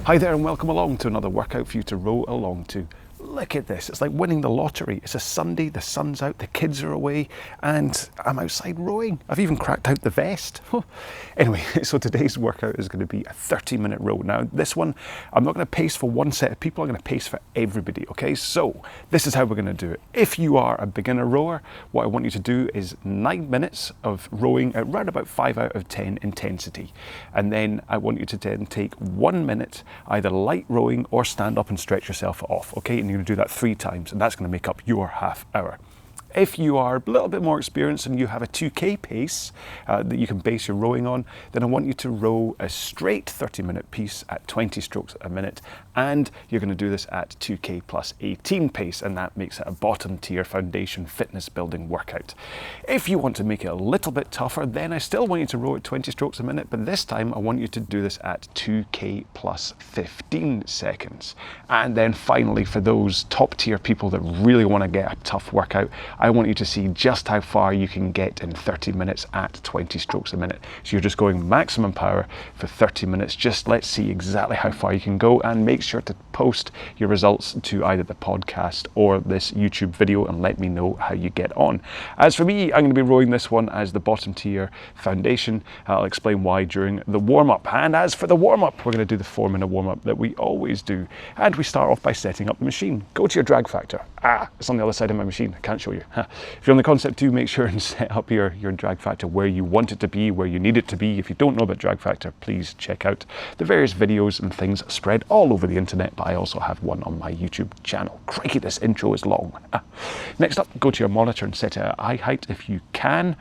Hi there and welcome along to another workout for you to row along to. Look at this, it's like winning the lottery. It's a Sunday, the sun's out, the kids are away, and I'm outside rowing. I've even cracked out the vest. Anyway, so today's workout is going to be a 30-minute row. Now this one, I'm not going to pace for one set of people, I'm going to pace for everybody, okay? So this is how we're going to do it. If you are a beginner rower, what I want you to do is 9 minutes of rowing at around about 5 out of 10 intensity. And then I want you to then take 1 minute, either light rowing or stand up and stretch yourself off, okay? And you're going to do that 3 times, and that's going to make up your half hour. If you are a little bit more experienced and you have a 2K pace that you can base your rowing on, then I want you to row a straight 30-minute piece at 20 strokes a minute, and you're going to do this at 2K plus 18 pace, and that makes it a bottom tier foundation fitness building workout. If you want to make it a little bit tougher, then I still want you to row at 20 strokes a minute, but this time I want you to do this at 2K plus 15 seconds. And then finally, for those top tier people that really want to get a tough workout, I want you to see just how far you can get in 30 minutes at 20 strokes a minute. So you're just going maximum power for 30 minutes. Just let's see exactly how far you can go, and make sure to post your results to either the podcast or this YouTube video and let me know how you get on. As for me, I'm going to be rowing this one as the bottom tier foundation. I'll explain why during the warm-up. And as for the warm-up, we're going to do the 4-minute warm-up that we always do. And we start off by setting up the machine. Go to your drag factor. It's on the other side of my machine. I can't show you. If you're on the Concept 2, make sure and set up your drag factor where you want it to be, where you need it to be. If you don't know about drag factor, please check out the various videos and things spread all over the internet, but I also have one on my YouTube channel. Crikey, this intro is long. Next up, go to your monitor and set it at eye height if you can.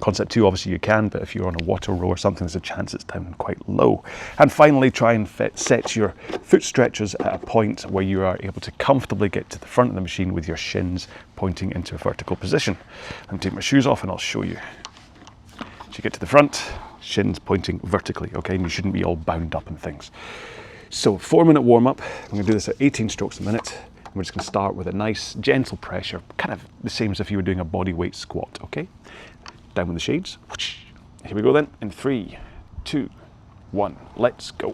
Concept 2, obviously you can, but if you're on a water row or something, there's a chance it's down quite low. And finally, try and set your foot stretchers at a point where you are able to comfortably get to the front of the machine with your shins pointing into a vertical position. Let me take my shoes off and I'll show you. So you get to the front, shins pointing vertically, okay, and you shouldn't be all bound up and things. So 4-minute warm-up. I'm going to do this at 18 strokes a minute. We're just going to start with a nice gentle pressure, kind of the same as if you were doing a body weight squat, okay? Down with the shades. Here we go then, in 3, 2, 1, let's go.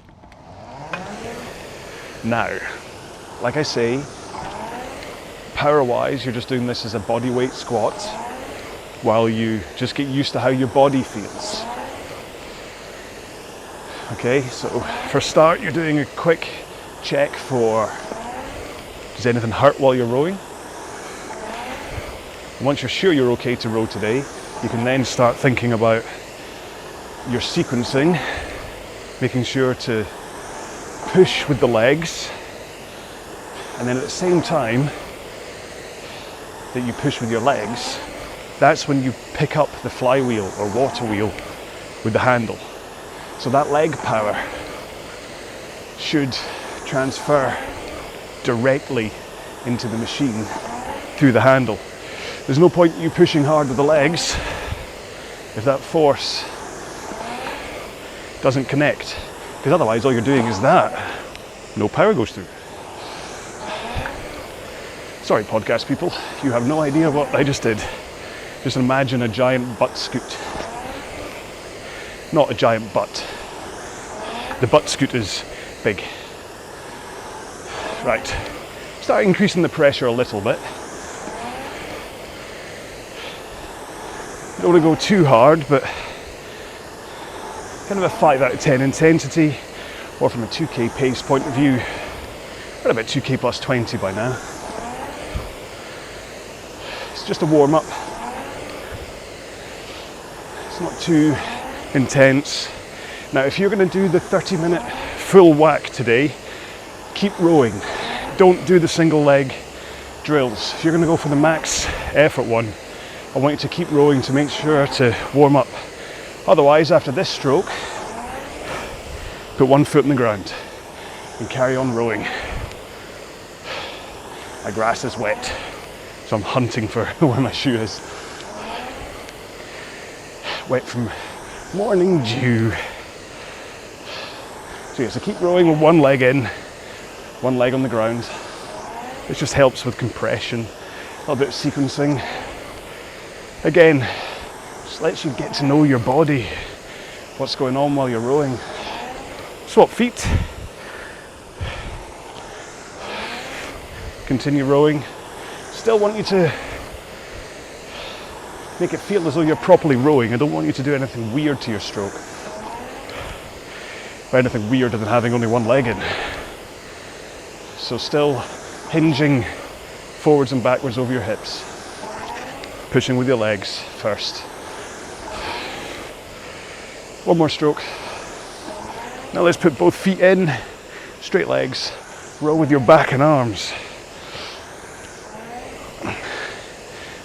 Now, like I say, power-wise, you're just doing this as a body weight squat while you just get used to how your body feels. Okay, so for a start, you're doing a quick check for, does anything hurt while you're rowing? And once you're sure you're okay to row today, you can then start thinking about your sequencing, making sure to push with the legs, and then at the same time that you push with your legs, that's when you pick up the flywheel or water wheel with the handle. So that leg power should transfer directly into the machine through the handle. There's no point you pushing hard with the legs if that force doesn't connect, because otherwise all you're doing is that. No power goes through. Sorry, podcast people, you have no idea what I just did. Just imagine a giant butt scoot. Not a giant butt. The butt scoot is big. Right, start increasing the pressure a little bit. Don't want to go too hard, but kind of a 5 out of 10 intensity, or from a 2K pace point of view, we're about 2K plus 20 by now. It's just a warm up. It's not too intense. Now, if you're going to do the 30-minute full whack today, keep rowing. Don't do the single leg drills. If you're going to go for the max effort one, I want you to keep rowing to make sure to warm up. Otherwise, after this stroke, put one foot in the ground and carry on rowing. My grass is wet, so I'm hunting for where my shoe is. Wet from morning dew. So yeah, so keep rowing with one leg in, one leg on the ground. This just helps with compression, a little bit of sequencing. Again, just lets you get to know your body, what's going on while you're rowing. Swap feet, continue rowing. Still want you to make it feel as though you're properly rowing. I don't want you to do anything weird to your stroke, or anything weirder than having only one leg in. So still hinging forwards and backwards over your hips, pushing with your legs first. One more stroke. Now let's put both feet in, straight legs, row with your back and arms.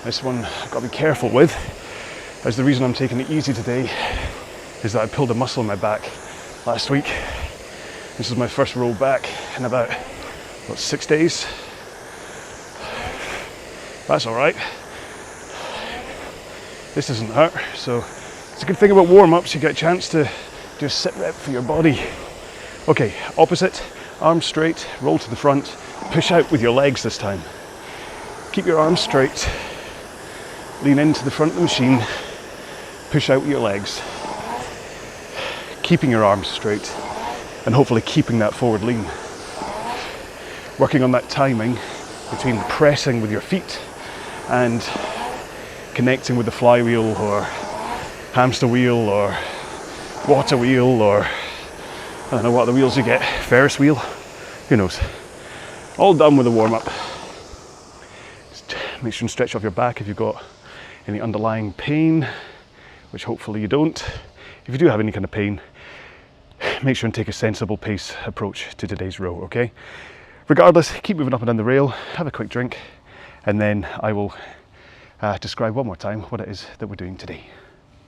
This one I've got to be careful with, as the reason I'm taking it easy today is that I pulled a muscle in my back last week. This is my first row back in about, 6 days? That's all right. This doesn't hurt, so it's a good thing about warm-ups, you get a chance to do a sit rep for your body. Okay, opposite, arms straight, roll to the front, push out with your legs this time. Keep your arms straight. Lean into the front of the machine, push out with your legs, keeping your arms straight and hopefully keeping that forward lean. Working on that timing between pressing with your feet and connecting with the flywheel or hamster wheel or water wheel or I don't know what other wheels you get, Ferris wheel, who knows. All done with the warm-up. Just make sure and stretch off your back if you've got any underlying pain, which hopefully you don't. If you do have any kind of pain, make sure and take a sensible pace approach to today's row, okay? Regardless, keep moving up and down the rail, have a quick drink, and then I will describe one more time what it is that we're doing today.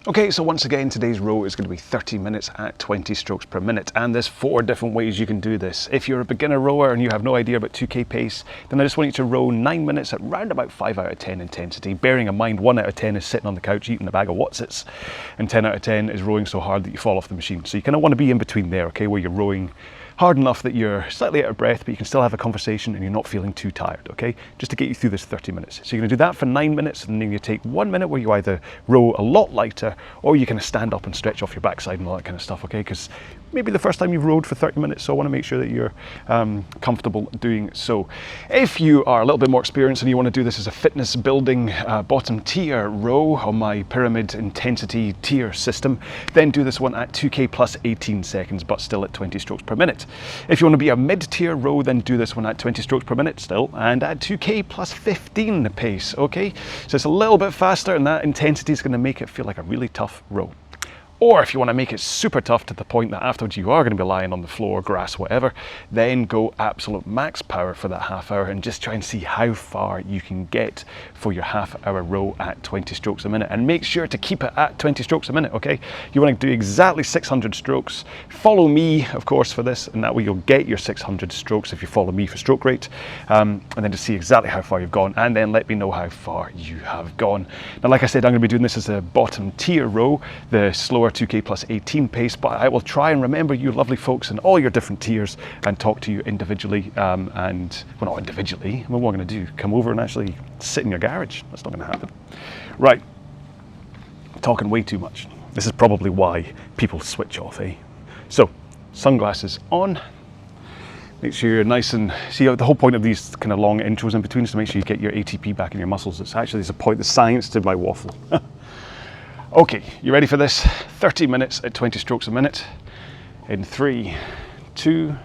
Okay, so once again, today's row is going to be 30 minutes at 20 strokes per minute, and there's 4 different ways you can do this. If you're a beginner rower and you have no idea about 2K pace, then I just want you to row 9 minutes at round about 5 out of 10 intensity, bearing in mind 1 out of 10 is sitting on the couch eating a bag of Wotsits, and 10 out of 10 is rowing so hard that you fall off the machine. So you kind of want to be in between there, okay, where you're rowing hard enough that you're slightly out of breath, but you can still have a conversation and you're not feeling too tired, okay? Just to get you through this 30 minutes. So you're gonna do that for 9 minutes, and then you take 1 minute where you either row a lot lighter or you kind of stand up and stretch off your backside and all that kind of stuff, okay? Because maybe the first time you've rowed for 30 minutes, so I wanna make sure that you're comfortable doing so. If you are a little bit more experienced and you wanna do this as a fitness building bottom tier row on my pyramid intensity tier system, then do this one at 2K plus 18 seconds, but still at 20 strokes per minute. If you want to be a mid-tier row, then do this one at 20 strokes per minute still, and at 2K plus 15 pace, okay? So it's a little bit faster, and that intensity is going to make it feel like a really tough row. Or if you want to make it super tough to the point that afterwards you are going to be lying on the floor, grass, whatever, then go absolute max power for that half hour and just try and see how far you can get for your half hour row at 20 strokes a minute. And make sure to keep it at 20 strokes a minute, okay? You want to do exactly 600 strokes. Follow me, of course, for this, and that way you'll get your 600 strokes if you follow me for stroke rate. And then to see exactly how far you've gone, and then let me know how far you have gone. Now, like I said, I'm going to be doing this as a bottom tier row, the slower 2K plus 18 pace, but I will try and remember you lovely folks in all your different tiers and talk to you individually, and well, not individually, what am I going to do? Come over and actually sit in your garage? That's not going to happen. Right, talking way too much. This is probably why people switch off, eh? So, sunglasses on. Make sure you're nice and, see, the whole point of these kind of long intros in between is to make sure you get your ATP back in your muscles. It's actually, there's a point, the science to my waffle. Okay, you ready for this? 30 minutes at 20 strokes a minute. In 3, 2,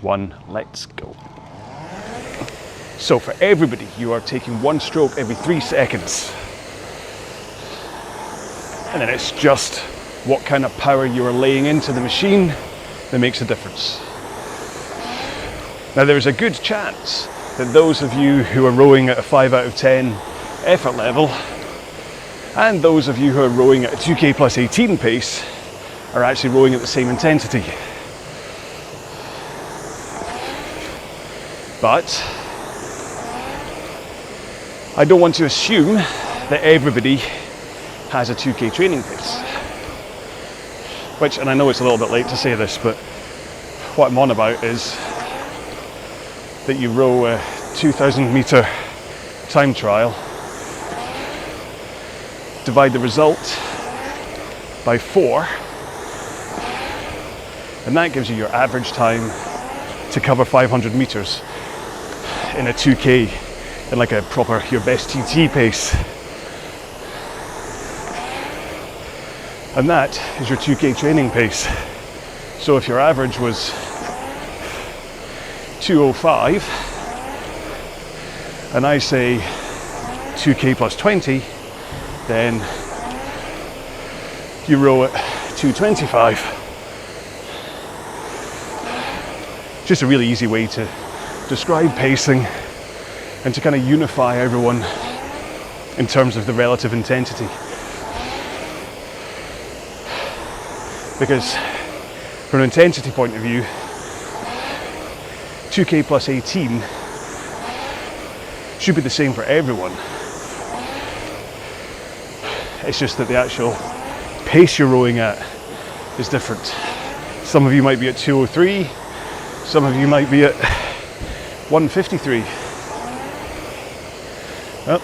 1, let's go. So for everybody, you are taking 1 stroke every 3 seconds. And then it's just what kind of power you are laying into the machine that makes a difference. Now there is a good chance that those of you who are rowing at a 5 out of 10 effort level and those of you who are rowing at a 2K plus 18 pace are actually rowing at the same intensity. But I don't want to assume that everybody has a 2K training pace. Which, and I know it's a little bit late to say this, but what I'm on about is that you row a 2,000 meter time trial, divide the result by 4, and that gives you your average time to cover 500 meters. in a 2K in like a proper your best TT pace. And that is your 2K training pace. So if your average was 2:05 and I say 2K plus 20, then you row at 2:25. Just a really easy way to describe pacing and to kind of unify everyone in terms of the relative intensity. Because from an intensity point of view, 2K plus 18 should be the same for everyone. It's just that the actual pace you're rowing at is different. Some of you might be at 2:03, some of you might be at 1:53. Well,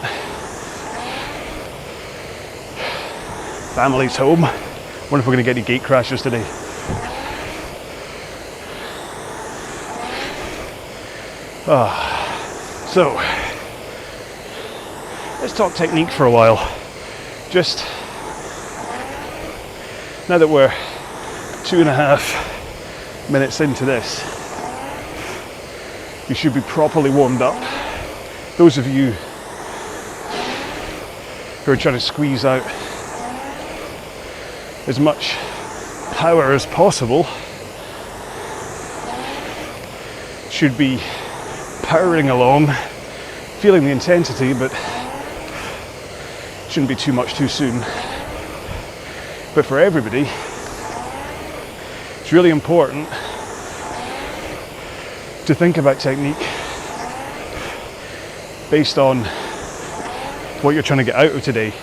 family's home. Wonder if we're going to get any gate crashers today. So, let's talk technique for a while. Just now that we're 2.5 minutes into this, you should be properly warmed up. Those of you who are trying to squeeze out as much power as possible should be powering along, feeling the intensity, but shouldn't be too much too soon. But for everybody, it's really important to think about technique based on what you're trying to get out of today.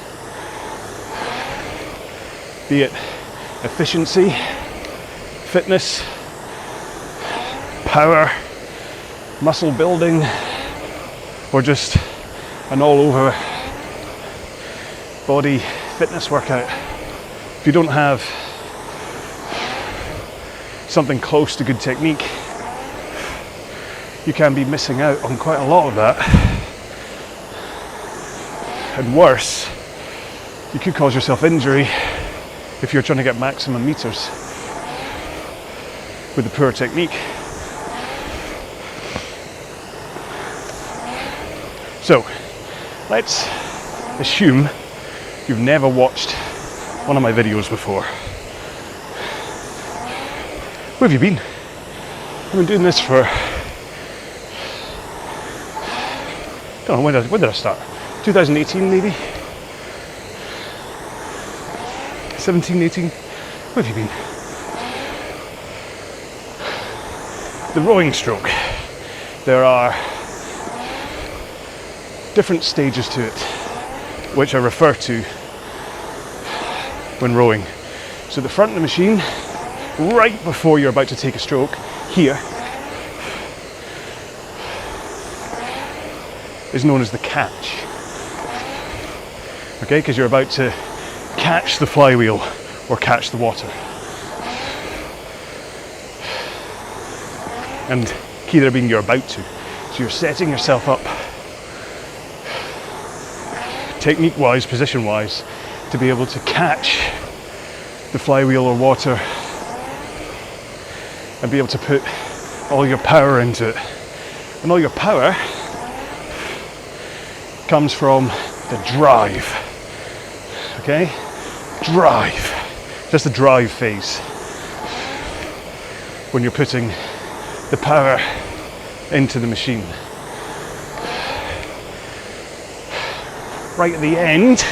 Be it efficiency, fitness, power, muscle building, or just an all-over body fitness workout. If you don't have something close to good technique, you can be missing out on quite a lot of that. And worse, you could cause yourself injury if you're trying to get maximum meters with the poor technique. So, let's assume you've never watched one of my videos before. Where have you been? I've been doing this for, I don't know, when did I start? 2018 maybe? 17, 18? Where have you been? The rowing stroke. There are different stages to it, which I refer to when rowing. So the front of the machine, right before you're about to take a stroke, here, is known as the catch. Okay, because you're about to catch the flywheel or catch the water. And key there being you're about to. So you're setting yourself up technique-wise, position-wise, to be able to catch the flywheel or water and be able to put all your power into it. And all your power comes from the drive. Okay? Drive. Just the drive phase. When you're putting the power into the machine. Right at the end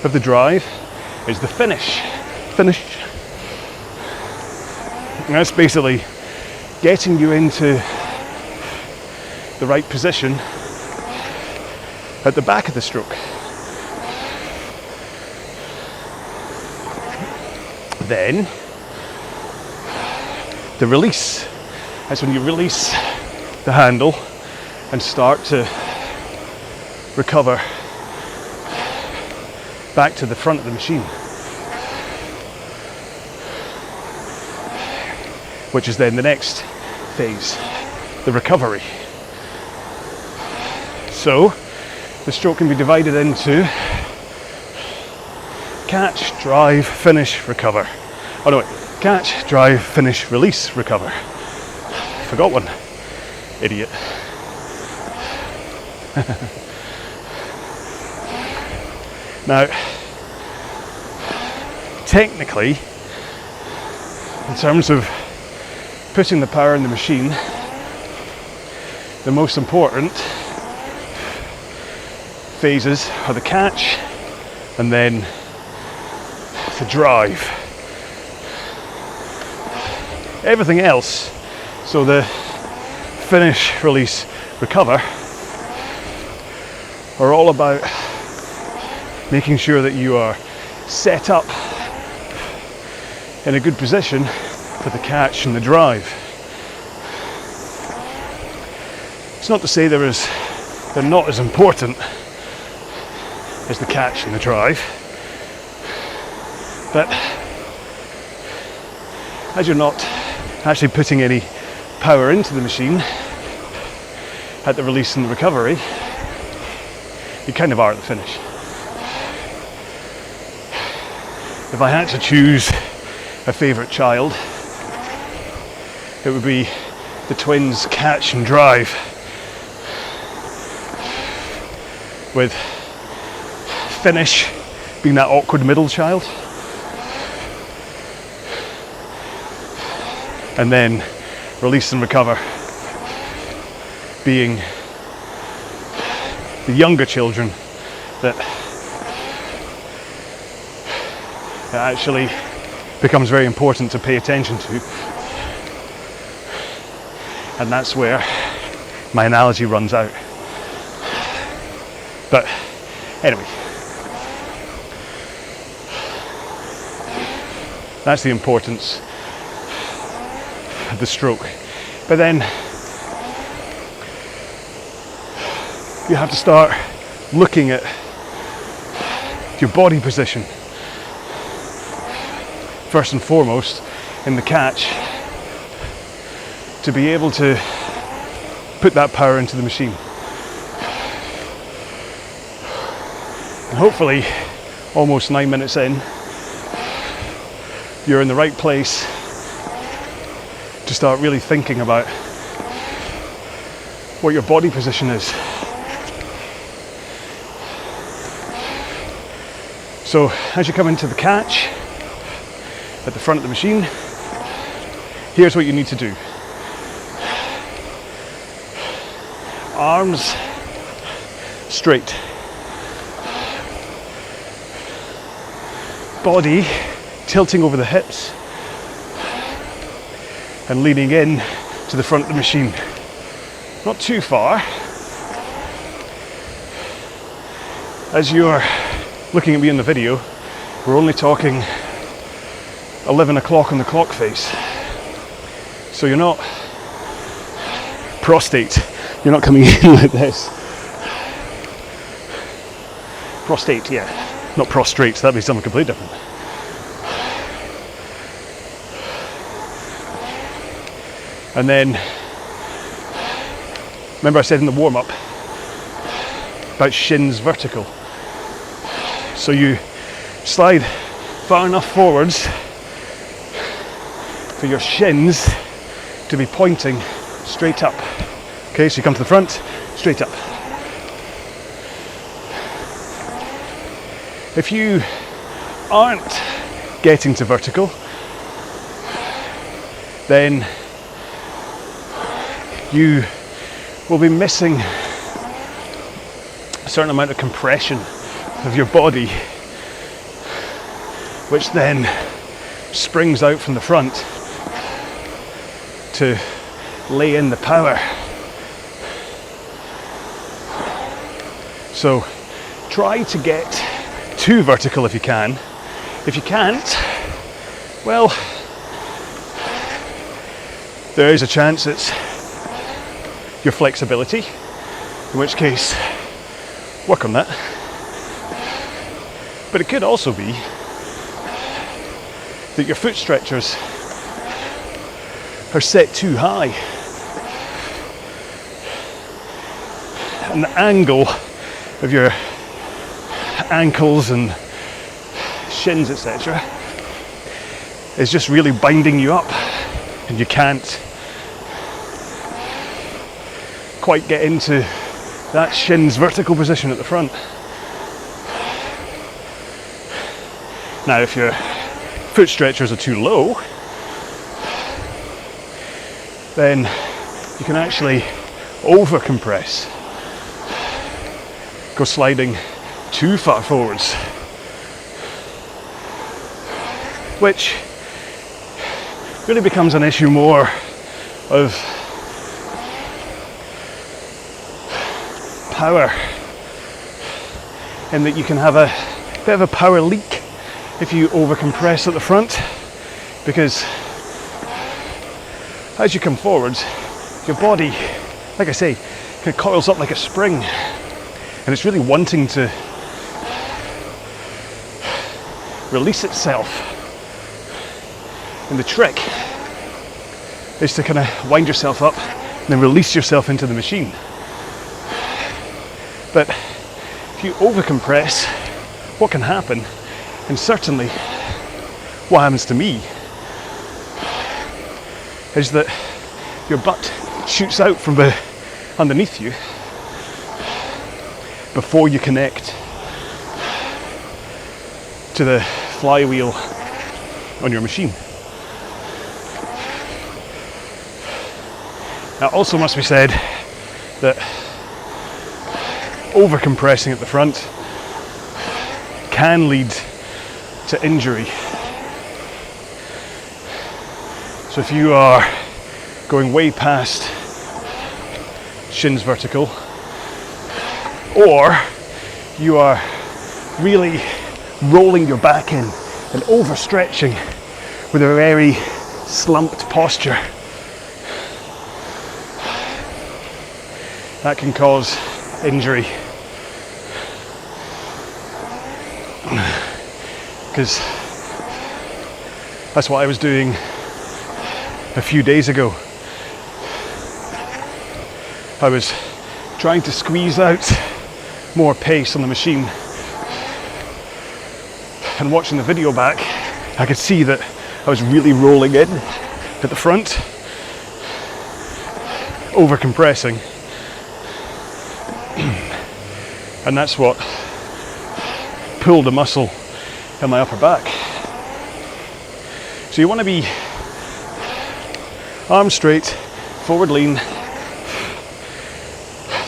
of the drive is the finish. Finish. And that's basically getting you into the right position at the back of the stroke. Then the release. That's when you release the handle and start to recover back to the front of the machine, which is then the next phase, the recovery. So the stroke can be divided into catch, drive, finish, recover. Oh no, wait. Catch, drive, finish, release, recover. Forgot one. Idiot. Now, technically, in terms of putting the power in the machine, the most important phases are the catch and then the drive. Everything else, so the finish, release, recover, are all about making sure that you are set up in a good position for the catch and the drive. It's not to say they're not as important as the catch and the drive, but as you're not actually putting any power into the machine at the release and the recovery, you kind of are at the finish. If I had to choose a favourite child, it would be the twins' catch and drive, with finish being that awkward middle child, and then release and recover being the younger children that actually becomes very important to pay attention to. And that's where my analogy runs out. But anyway, that's the importance of the stroke. But then you have to start looking at your body position first and foremost in the catch to be able to put that power into the machine. And hopefully, almost 9 minutes in, you're in the right place to start really thinking about what your body position is. So as you come into the catch at the front of the machine, here's what you need to do. Arms straight. Body tilting over the hips and leaning in to the front of the machine. Not too far. As you're looking at me in the video, we're only talking 11 o'clock on the clock face. So you're not prostate. You're not coming in like this. Prostate, yeah. Not prostrate, that'd be something completely different. And then, remember I said in the warm-up about shins vertical. So you slide far enough forwards for your shins to be pointing straight up. Okay, so you come to the front, straight up. If you aren't getting to vertical, then you will be missing a certain amount of compression of your body, which then springs out from the front to lay in the power. So try to get to vertical if you can. If you can't, well, there is a chance it's your flexibility, in which case work on that. But it could also be that your foot stretchers are set too high, And the angle of your ankles and shins, etc., is just really binding you up, and you can't quite get into that shin's vertical position at the front. Now, if your foot stretchers are too low, then you can actually over compress, go sliding too far forwards, which really becomes an issue more of power, in that you can have a bit of a power leak if you over compress at the front, because as you come forwards, your body, like I say, kind of coils up like a spring, and it's really wanting to release itself. And the trick is to kind of wind yourself up and then release yourself into the machine. But if you over compress, what can happen, and certainly what happens to me, is that your butt shoots out from underneath you before you connect to the flywheel on your machine. Now, also must be said that over compressing at the front can lead to injury. So if you are going way past shins vertical, or you are really rolling your back in and overstretching with a very slumped posture, that can cause injury. Because that's what I was doing a few days ago. I was trying to squeeze out more pace on the machine, and watching the video back, I could see that I was really rolling in at the front, over compressing, and that's what pulled a muscle in my upper back. So you want to be arms straight, forward lean,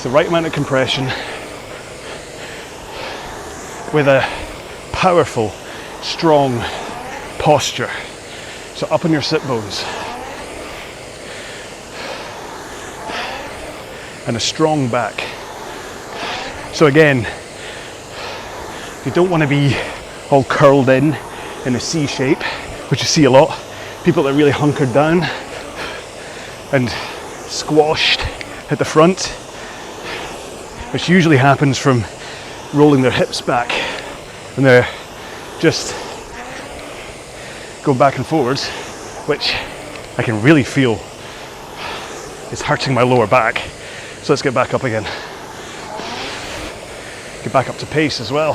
the right amount of compression, with a powerful, strong posture. So up on your sit bones, and a strong back. So again, you don't want to be all curled in a C shape, which you see a lot. People that are really hunkered down and squashed at the front, which usually happens from rolling their hips back, and they're just going back and forwards, which I can really feel is hurting my lower back. So let's get back up again. Get back up to pace as well.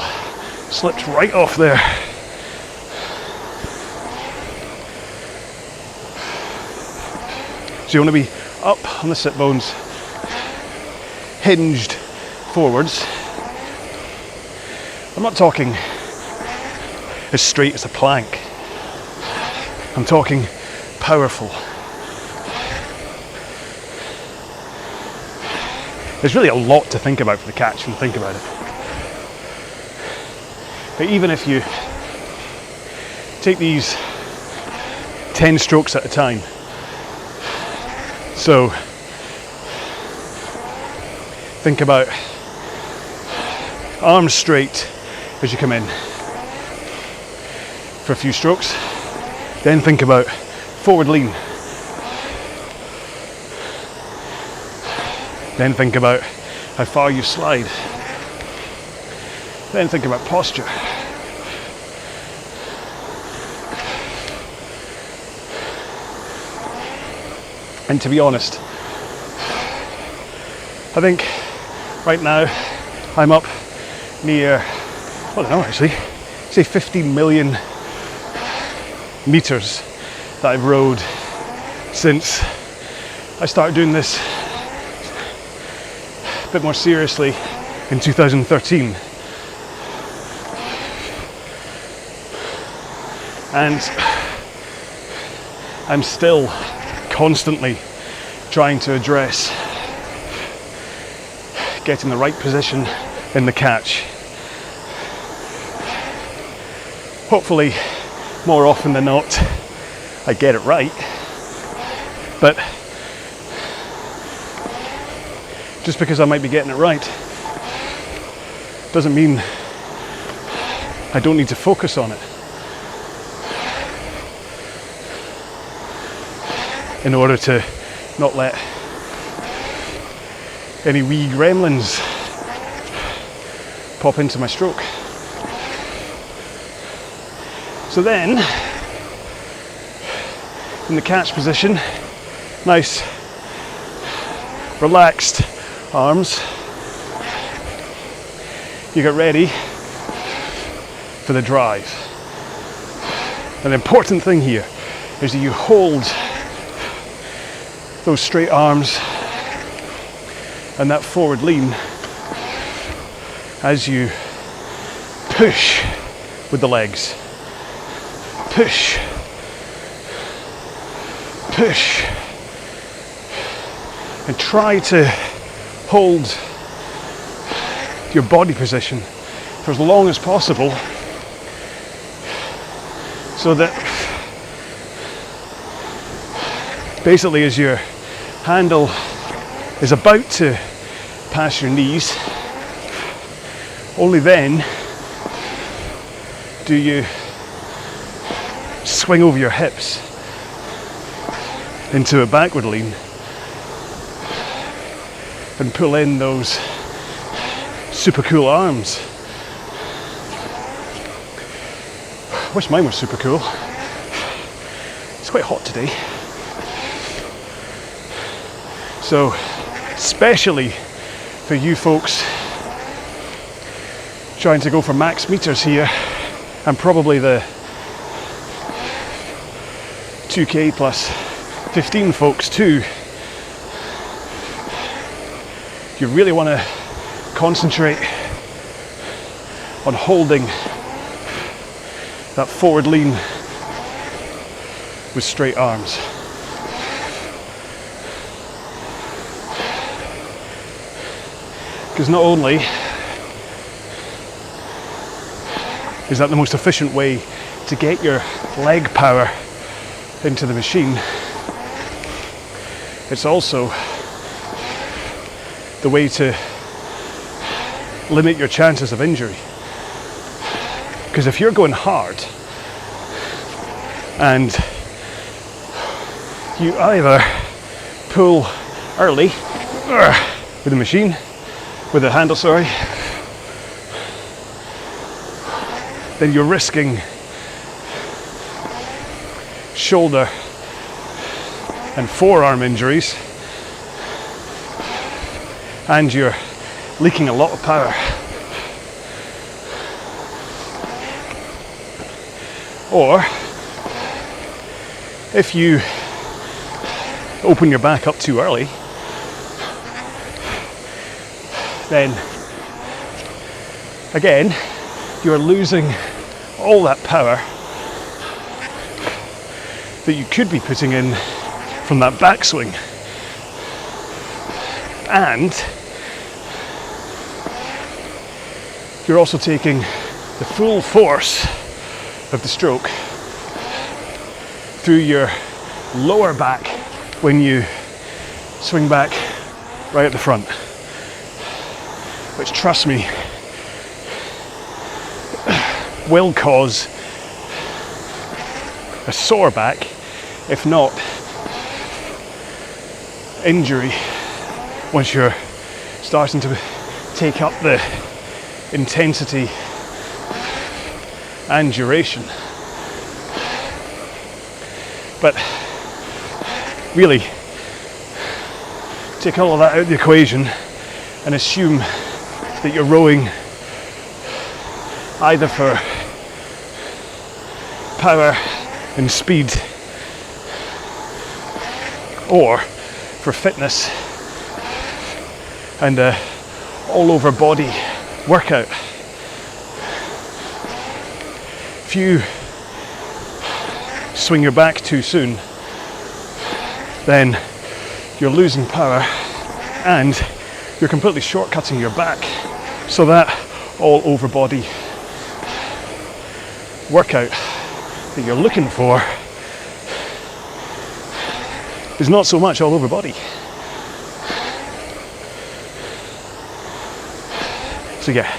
Slipped right off there. So you want to be up on the sit bones, hinged forwards. I'm not talking as straight as a plank. I'm talking powerful. There's really a lot to think about for the catch when you think about it. But even if you take these 10 strokes at a time, so think about arms straight as you come in for a few strokes, then think about forward lean, then think about how far you slide, then think about posture. And to be honest, I think Right now, I'm up near, I don't know actually, say 15 million meters that I've rowed since I started doing this a bit more seriously in 2013. And I'm still constantly trying to address getting the right position in the catch. Hopefully, more often than not, I get it right. But just because I might be getting it right doesn't mean I don't need to focus on it in order to not let any wee gremlins pop into my stroke. So then, in the catch position, nice relaxed arms, you get ready for the drive. An important thing here is that you hold those straight arms and that forward lean as you push with the legs. Push, push, and try to hold your body position for as long as possible so that basically as your handle is about to pass your knees, only then do you swing over your hips into a backward lean and pull in those super cool arms. Wish mine were super cool. It's quite hot today. So, especially for you folks trying to go for max meters here, and probably the 2K plus 15 folks too, you really want to concentrate on holding that forward lean with straight arms. Because not only is that the most efficient way to get your leg power into the machine, it's also the way to limit your chances of injury. Because if you're going hard and you either pull early with the machine, with the handle, sorry, then you're risking shoulder and forearm injuries, and you're leaking a lot of power. Or if you open your back up too early, then again you're losing all that power that you could be putting in from that backswing, and you're also taking the full force of the stroke through your lower back when you swing back right at the front, which, trust me, will cause a sore back, if not injury, once you're starting to take up the intensity and duration. But really, take all of that out of the equation and assume that you're rowing either for power and speed or for fitness and a all over body workout. If you swing your back too soon, then you're losing power and you're completely shortcutting your back. So that all over body workout that you're looking for is not so much all over body. So yeah,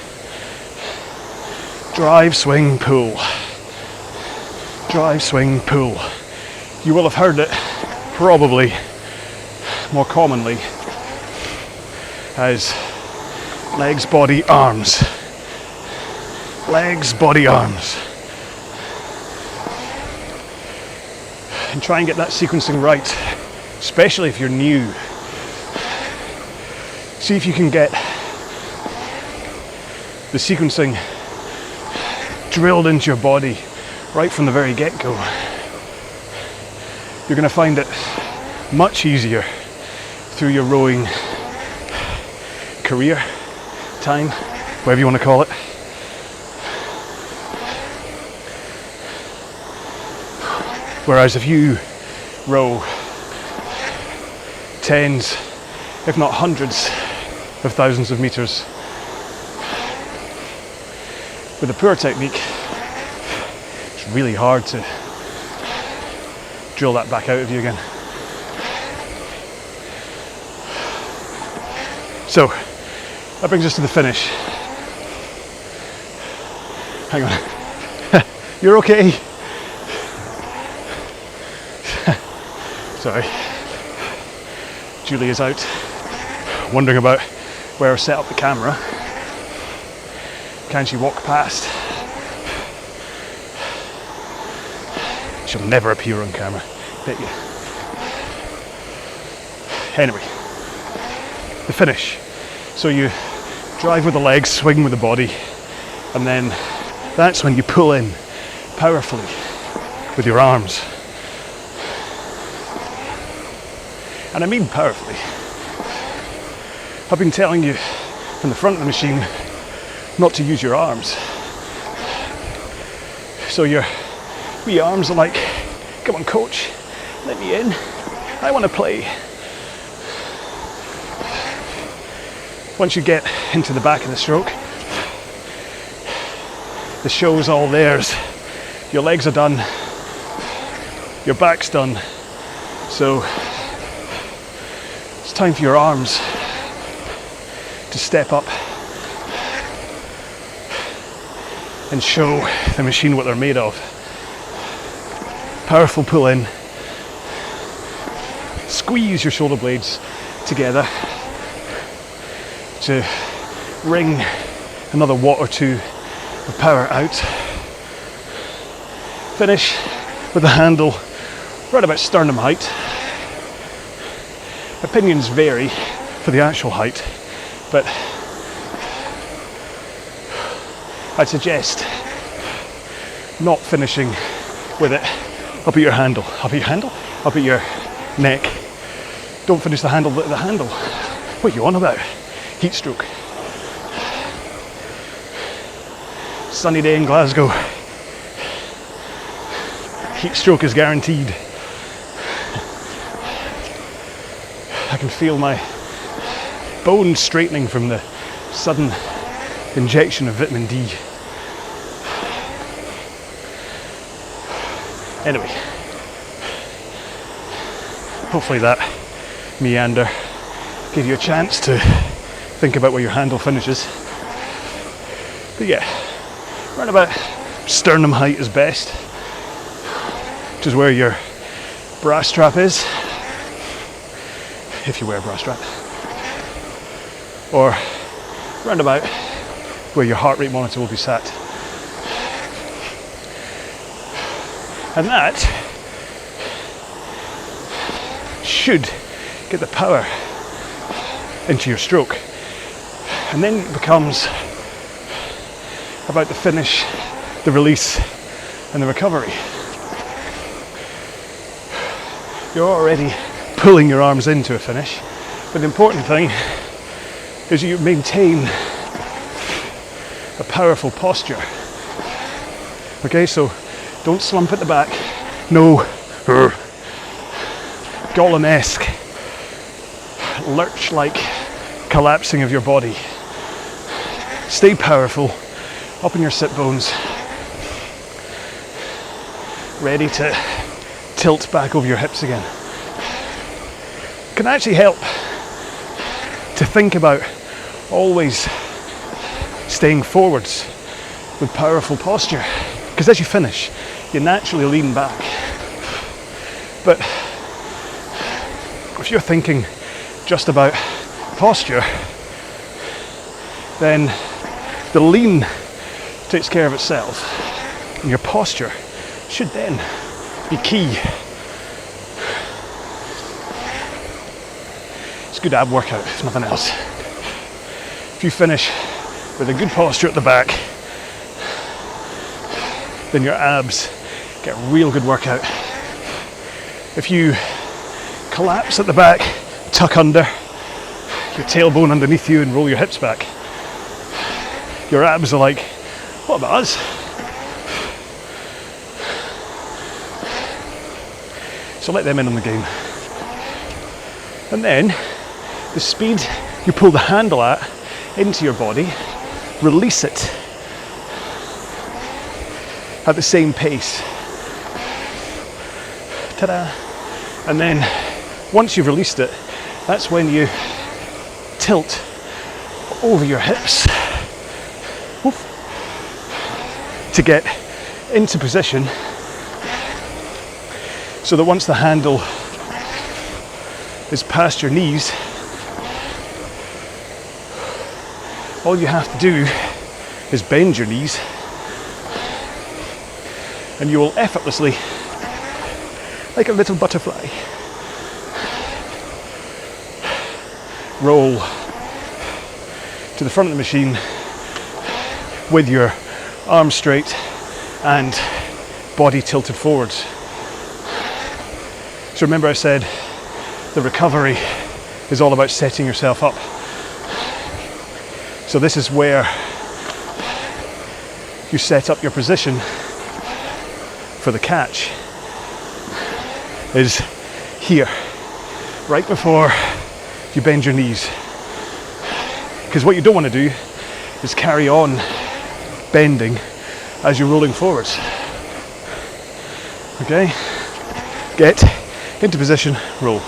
drive, swing, pull. Drive, swing, pull. You will have heard it probably more commonly as legs, body, arms. Legs, body, arms. And try and get that sequencing right, especially if you're new. See if you can get the sequencing drilled into your body right from the very get-go. You're going to find it much easier through your rowing career, time, whatever you want to call it. Whereas if you row tens, if not hundreds of thousands of meters with a poor technique, it's really hard to drill that back out of you again. So that brings us to the finish. Hang on. You're okay? Sorry. Julie is out wondering about where I set up the camera. Can she walk past? She'll never appear on camera. Bet you. Anyway, the finish. So you drive with the legs, swing with the body, and then that's when you pull in powerfully with your arms. And I mean powerfully. I've been telling you from the front of the machine not to use your arms. So your wee arms are like, come on coach, let me in, I want to play. Once you get into the back of the stroke, the show's all theirs. Your legs are done, your back's done. So it's time for your arms to step up and show the machine what they're made of. Powerful pull in, squeeze your shoulder blades together to wring another watt or two of power out. Finish with the handle right about sternum height. Opinions vary for the actual height, but I'd suggest not finishing with it up at your handle. Up at your handle? Up at your neck. Don't finish the handle at the handle. What are you on about? Heat stroke. Sunny day in Glasgow. Heat stroke is guaranteed. I can feel my bones straightening from the sudden injection of vitamin D. Anyway, hopefully that meander gave you a chance to think about where your handle finishes. But yeah, around about sternum height is best, which is where your bra strap is, if you wear a bra strap, or round about where your heart rate monitor will be sat. And that should get the power into your stroke. And then it becomes about the finish, the release, and the recovery. You're already pulling your arms into a finish, but the important thing is you maintain a powerful posture. Okay, so don't slump at the back. No Gollum-esque lurch-like collapsing of your body. Stay powerful, up in your sit bones, ready to tilt back over your hips again. It can actually help to think about always staying forwards with powerful posture, because as you finish, you naturally lean back. But if you're thinking just about posture, then the lean takes care of itself, and your posture should then be key. It's a good ab workout, if nothing else. If you finish with a good posture at the back, then your abs get a real good workout. If you collapse at the back, tuck under, your tailbone underneath you and roll your hips back, your abs are like, what about us? So let them in on the game. And then the speed you pull the handle at into your body, release it at the same pace. Ta-da! And then once you've released it, that's when you tilt over your hips to get into position, so that once the handle is past your knees, all you have to do is bend your knees and you will effortlessly, like a little butterfly, roll to the front of the machine with your arms straight and body tilted forwards. So remember I said the recovery is all about setting yourself up. So this is where you set up your position for the catch, is here, right before you bend your knees. Because what you don't want to do is carry on bending as you're rolling forwards. Okay? Get into position, roll.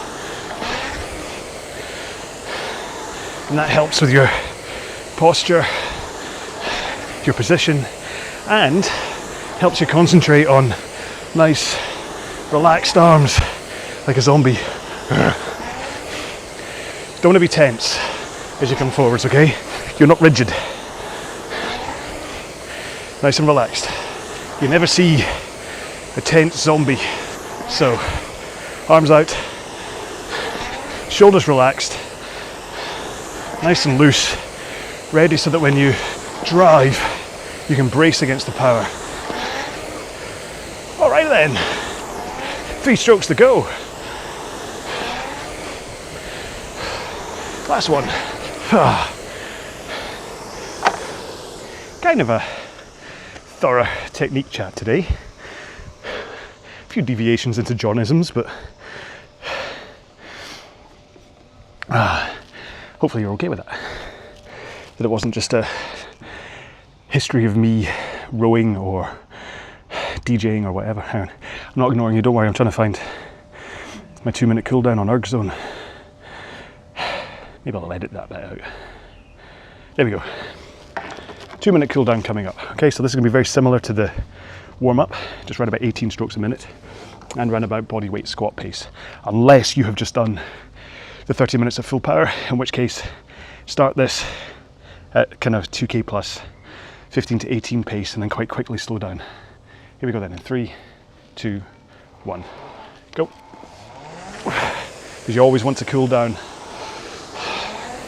And that helps with your posture, your position, and helps you concentrate on nice, relaxed arms, like a zombie. Don't want to be tense as you come forwards, okay? You're not rigid. Nice and relaxed. You never see a tense zombie. So, arms out, shoulders relaxed, nice and loose, ready so that when you drive, you can brace against the power. All right then, 3 strokes to go. Last one. Kind of a thorough technique chat today. A few deviations into Johnisms, but hopefully you're okay with that. That it wasn't just a history of me rowing or DJing or whatever. Hang on. I'm not ignoring you, don't worry, I'm trying to find my 2-minute cool down on ErgZone. Maybe I'll edit that bit out. There we go. 2-minute cool down coming up. Okay, so this is going to be very similar to the warm-up, just around about 18 strokes a minute and around about body weight squat pace, unless you have just done the 30 minutes of full power, in which case start this at kind of 2k plus 15 to 18 pace and then quite quickly slow down. Here we go then in 3, 2, 1, go. Because you always want to cool down.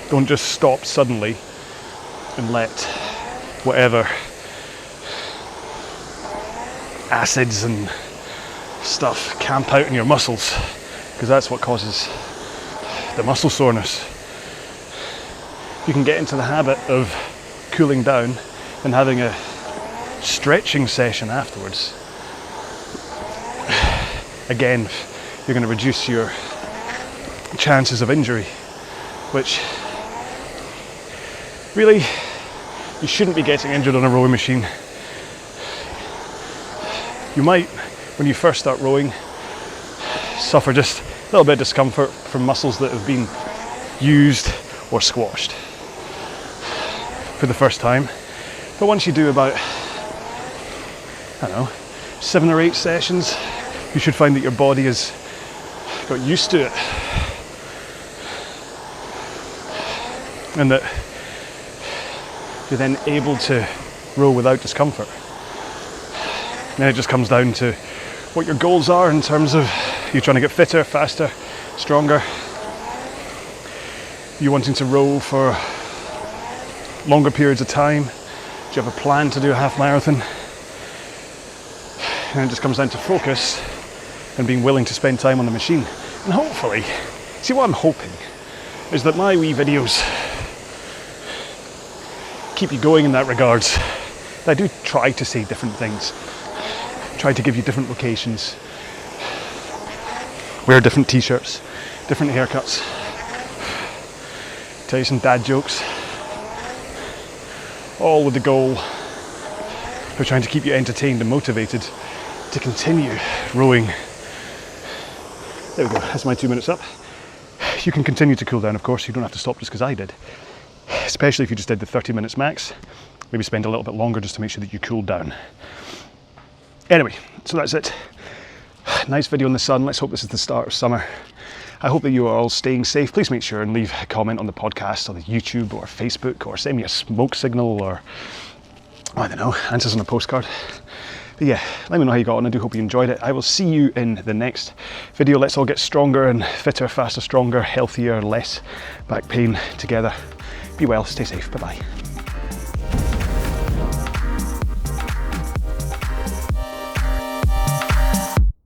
Don't just stop suddenly and let whatever acids and stuff camp out in your muscles, because that's what causes the muscle soreness. You can get into the habit of cooling down and having a stretching session afterwards. Again, you're going to reduce your chances of injury, which really, you shouldn't be getting injured on a rowing machine. You might, when you first start rowing, suffer just a little bit of discomfort from muscles that have been used or squashed for the first time. But once you do about, 7 or 8 sessions, you should find that your body has got used to it, and that you're then able to row without discomfort. And then it just comes down to what your goals are in terms of you trying to get fitter, faster, stronger. You wanting to row for longer periods of time? Do you have a plan to do a half marathon? And it just comes down to focus and being willing to spend time on the machine. And hopefully, see, what I'm hoping is that my wee videos keep you going in that regards. I do try to say different things, try to give you different locations, wear different t-shirts, different haircuts, tell you some dad jokes, all with the goal of trying to keep you entertained and motivated to continue rowing. There we go, that's my 2 minutes up. You can continue to cool down, of course. You don't have to stop just because I did, especially if you just did the 30 minutes max. Maybe spend a little bit longer just to make sure that you cool down. Anyway, so that's it. Nice video in the sun. Let's hope this is the start of summer. I hope that you are all staying safe. Please make sure and leave a comment on the podcast or the YouTube or Facebook, or send me a smoke signal, or I don't know, answers on a postcard. But yeah, let me know how you got on. I do hope you enjoyed it. I will see you in the next video. Let's all get stronger and fitter, faster, stronger, healthier, less back pain together. Be well, stay safe, bye-bye.